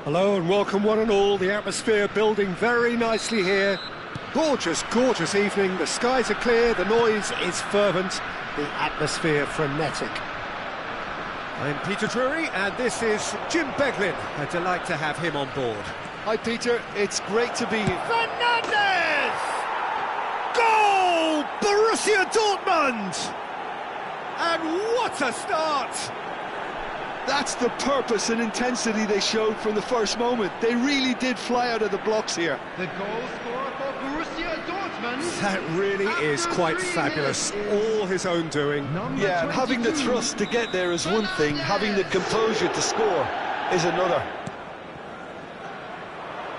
Hello and welcome one and all, the atmosphere building very nicely here. Gorgeous, gorgeous evening, the skies are clear, the noise is fervent, the atmosphere frenetic. I'm Peter Drury and this is Jim Beglin, a delight to have him on board. Hi Peter, it's great to be here. Fernandes! Goal! Borussia Dortmund! And what a start! That's the purpose and intensity they showed from the first moment. They really did fly out of the blocks here. The goal scorer for Borussia Dortmund. That really is quite fabulous. All his own doing. Yeah, and having the thrust to get there is one thing, having the composure to score is another.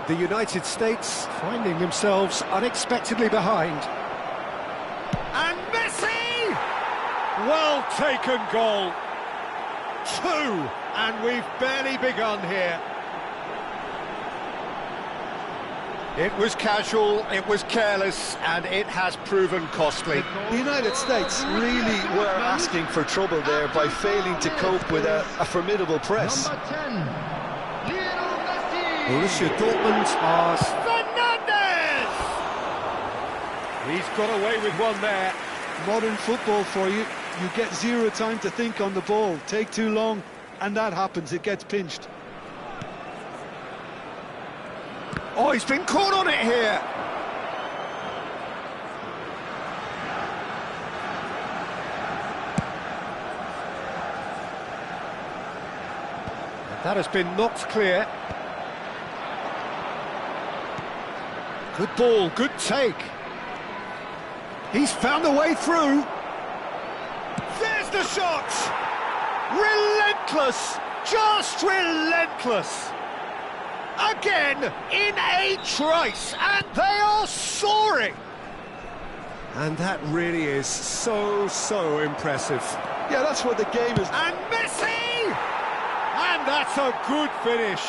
The United States finding themselves unexpectedly behind. And Messi! Well taken goal. 2, and we've barely begun here. It was casual, it was careless, and it has proven costly. The United States really were asking for trouble there by failing to cope with a formidable press. Number 10, Lionel Messi. Borussia Dortmund are... Fernandes! He's got away with one there. Modern football for you. You get zero time to think on the ball. Take too long, and that happens. It gets pinched. Oh, he's been caught on it here. That has been knocked clear. Good ball, good take. He's found a way through. There's the shot! Relentless! Just relentless! Again, in a trice, and they are soaring! And that really is so impressive. Yeah, that's what the game is. And Messi! And that's a good finish.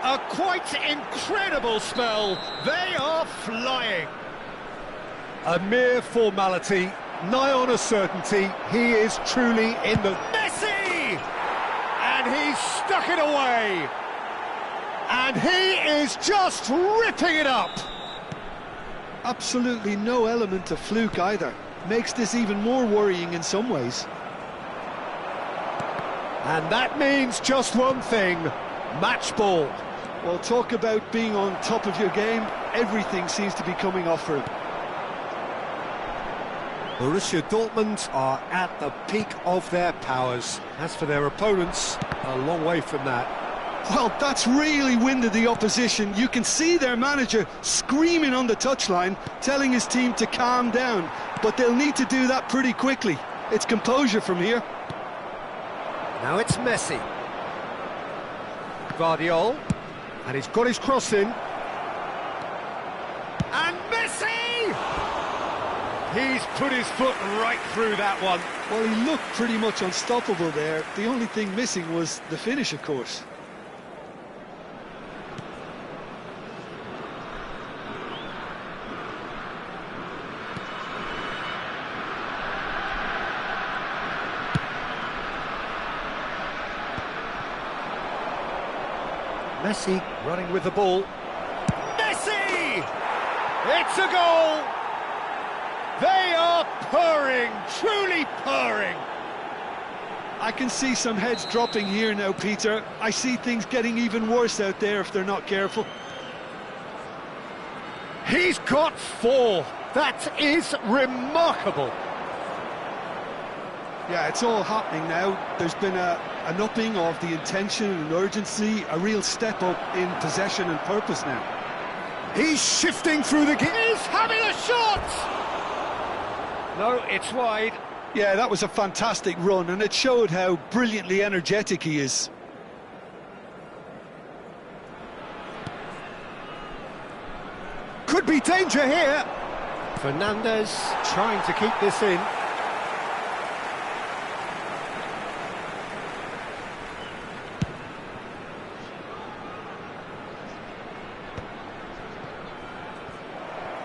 A quite incredible spell. They are flying. A mere formality, nigh on a certainty. He is truly in the... Messi! And he's stuck it away. And he is just ripping it up. Absolutely no element of fluke either. Makes this even more worrying in some ways. And that means just one thing, match ball. Well, talk about being on top of your game. Everything seems to be coming off for him. Borussia Dortmund are at the peak of their powers. As for their opponents, a long way from that. Well, that's really winded the opposition. You can see their manager screaming on the touchline, telling his team to calm down. But they'll need to do that pretty quickly. It's composure from here. Now it's Messi. Guardiola. And he's got his cross in. And Messi! He's put his foot right through that one. Well, he looked pretty much unstoppable there. The only thing missing was the finish, of course. Messi running with the ball. Messi! It's a goal! They are purring, truly purring. I can see some heads dropping here now, Peter. I see things getting even worse out there if they're not careful. He's got 4. That is remarkable. Yeah, it's all happening now. There's been an upping of the intention and urgency, a real step up in possession and purpose now. He's shifting through the... He's having a shot! No, it's wide. Yeah, that was a fantastic run, and it showed how brilliantly energetic he is. Could be danger here. Fernandes trying to keep this in.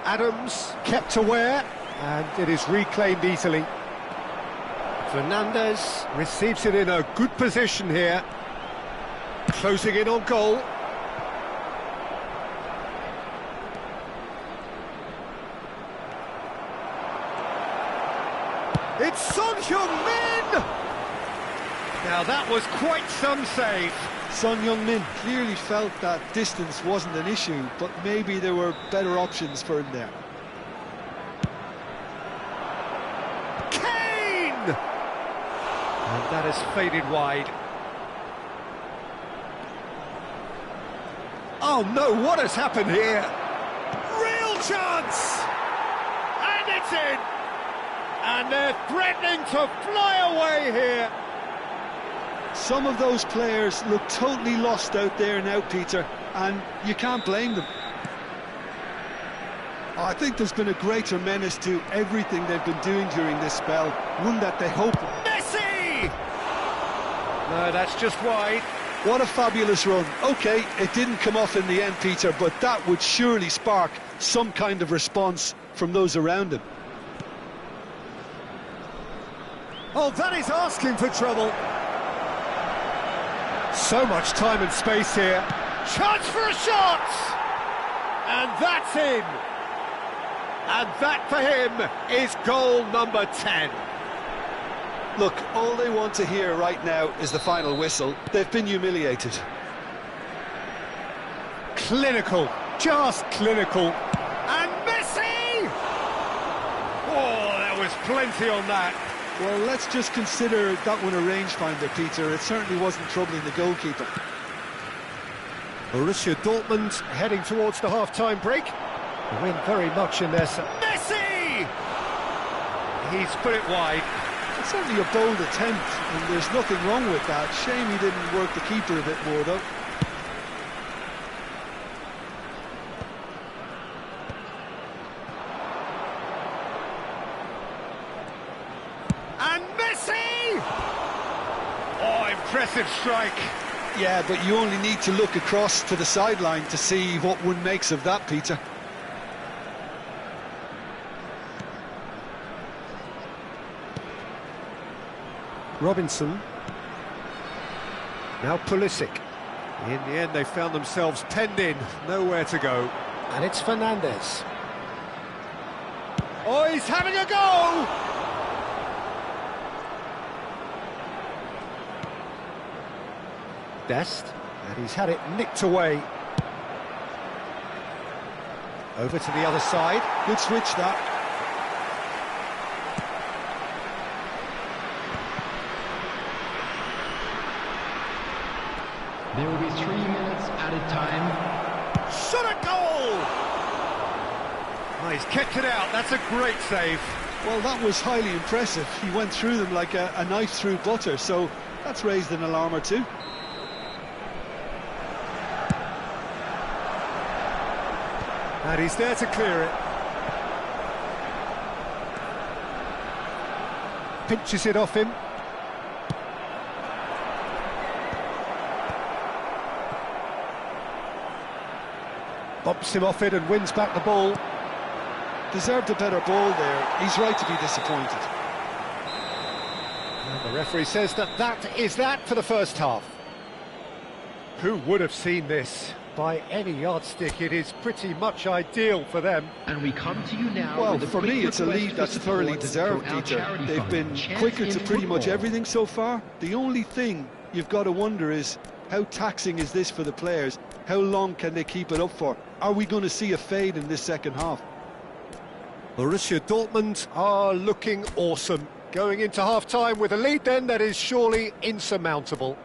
Adams kept aware, and it is reclaimed easily. Fernandes receives it in a good position here. Closing in on goal. It's Son Heung-min! Now that was quite some save. Son Heung-min clearly felt that distance wasn't an issue, but maybe there were better options for him there. Kane! And that has faded wide. Oh no, what has happened here? Real chance! And it's in! And they're threatening to fly away here. Some of those players look totally lost out there now, Peter, and you can't blame them. I think there's been a greater menace to everything they've been doing during this spell, one that they hope... Messi! No, that's just wide. What a fabulous run. OK, it didn't come off in the end, Peter, but that would surely spark some kind of response from those around him. Oh, that is asking for trouble. So much time and space here. Chance for a shot! And that's in. And that for him is goal number 10. Look, all they want to hear right now is the final whistle. They've been humiliated. Clinical, just clinical. And Messi! Oh, there was plenty on that. Well, let's just consider that one a rangefinder, Peter. It certainly wasn't troubling the goalkeeper. Borussia Dortmund heading towards the half-time break. The win very much in their... Messi! He's put it wide. It's certainly a bold attempt, and there's nothing wrong with that. Shame he didn't work the keeper a bit more, though. And Messi! Oh, impressive strike. Yeah, but you only need to look across to the sideline to see what one makes of that, Peter. Robinson. Now Pulisic. In the end, they found themselves penned in, nowhere to go. And it's Fernandes. Oh, he's having a go! Dest, and he's had it nicked away. Over to the other side. Good switch, that. There will be 3 minutes added time. Shot a goal! Oh, he's kept it out, that's a great save. Well, that was highly impressive. He went through them like a knife through butter, so that's raised an alarm or two. And he's there to clear it. Pinches it off him. Bumps him off it and wins back the ball. Deserved a better ball there. He's right to be disappointed. And the referee says that is that for the first half. Who would have seen this? By any yardstick, it is pretty much ideal for them. And we come to you now. Well, with for me, it's a lead that's thoroughly deserved, Peter. They've been quicker to pretty much everything so far. The only thing you've got to wonder is, how taxing is this for the players? How long can they keep it up for? Are we going to see a fade in this second half? Borussia Dortmund are looking awesome. Going into half-time with a lead then that is surely insurmountable.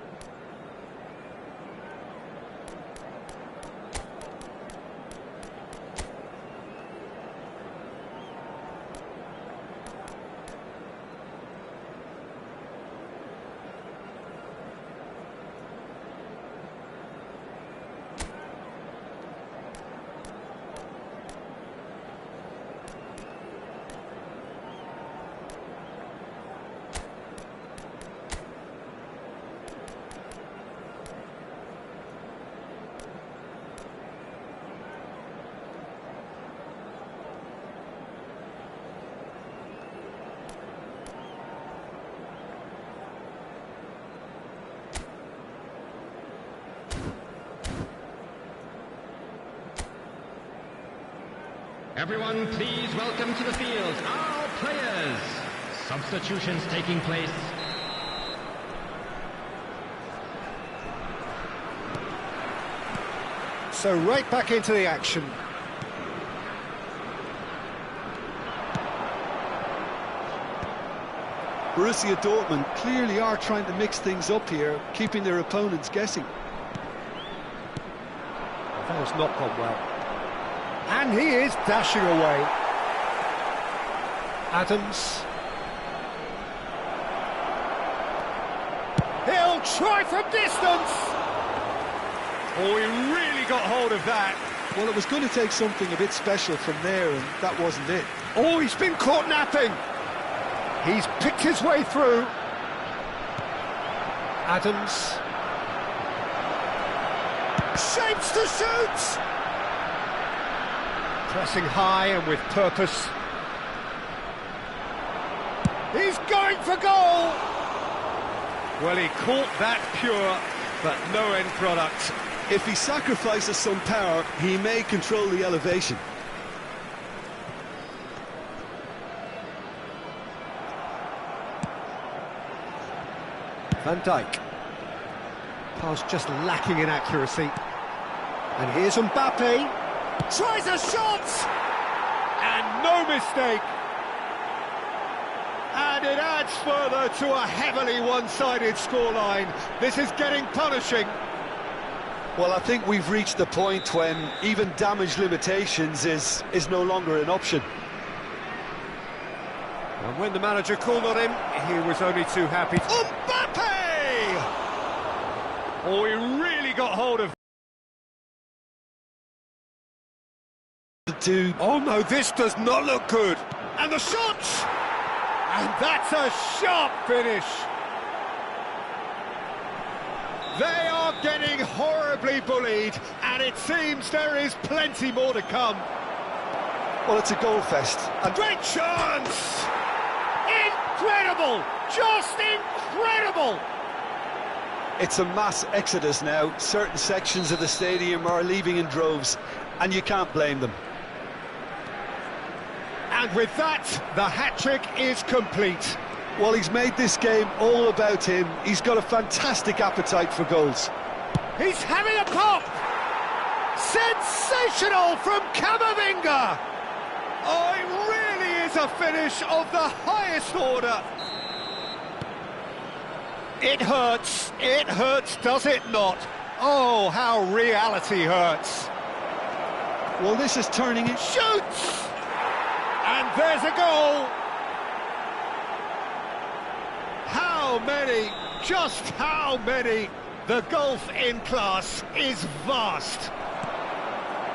Everyone, please welcome to the field our players. Substitutions taking place. So right back into the action. Borussia Dortmund clearly are trying to mix things up here, keeping their opponents guessing. That has not gone well. And he is dashing away. Adams. He'll try from distance. Oh, he really got hold of that. Well, it was going to take something a bit special from there, and that wasn't it. Oh, he's been caught napping. He's picked his way through. Adams. wants to shoot! Pressing high and with purpose. He's going for goal! Well, he caught that pure, but no end product. If he sacrifices some power, he may control the elevation. Van Dijk. Pass just lacking in accuracy. And here's Mbappe. Tries a shot! And no mistake. And it adds further to a heavily one-sided scoreline. This is getting punishing. Well, I think we've reached the point when even damage limitations is no longer an option. And when the manager called on him, he was only too happy. Mbappe! Oh, he really got hold of... Oh no, this does not look good. And the shot! And that's a sharp finish. They are getting horribly bullied, and it seems there is plenty more to come. Well, it's a goal fest. A great chance! Incredible! Just incredible! It's a mass exodus now. Certain sections of the stadium are leaving in droves, and you can't blame them. And with that, the hat-trick is complete. Well, he's made this game all about him. He's got a fantastic appetite for goals. He's having a pop! Sensational from Camavinga! Oh, it really is a finish of the highest order. It hurts, does it not? Oh, how reality hurts. Well, this is turning it. Shoots! And there's a goal! How many? Just how many? The gulf in class is vast.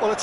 Well, it's a